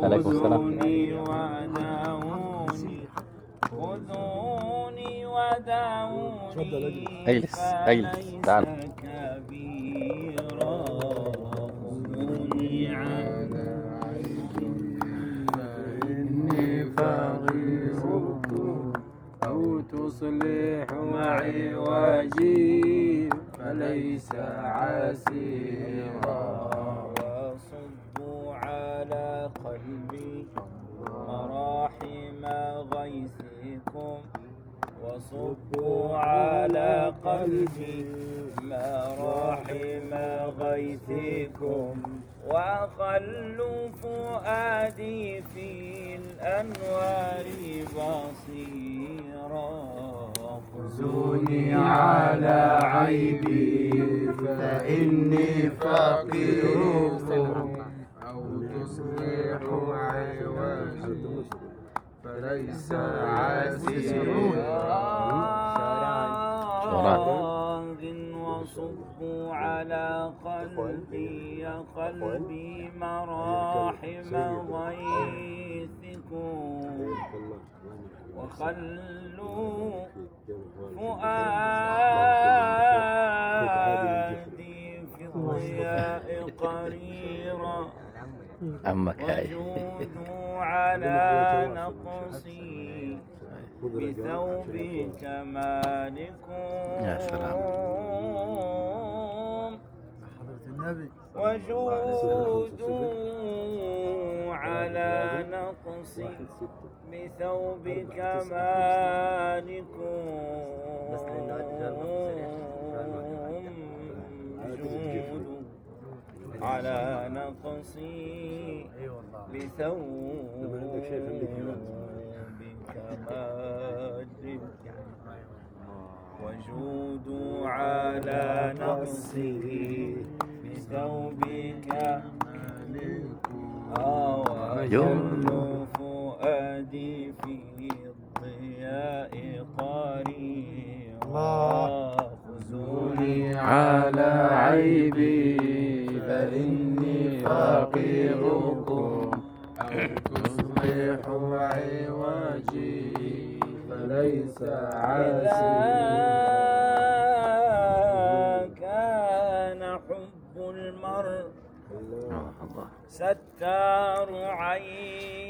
عليكم السلام. خذوني ودعوني اجلس تعال. كبيرا خذوني على إني فقيركم أو تصلح معي واجب فليس عسيرا. وصبوا على قلبي مراحم غيثكم وصبوا على قلبي مراحم غيثكم وخلوا فؤادي في الأنوار بصيرا. خذوني على عيبي فإني فقيركم أو تصلح عوجي فليس عسيرا. وصبوا على قلبي مراحم غيثكم وخلوا فؤادي في الضياء قريرا. وجودوا على نقصي بثوب كمالكم. يا سلام. وجودوا على نقصي بثوب كمالكم. جودوا على نقصي بثوب كمالكم. وجودوا على نقصي بثوبك وجلوا فؤادي في الضياء قريرا. خذوني على عيبي فإني فقيركم أو تصلح عوجي فليس عسيرا. كان حب المرء ستار عين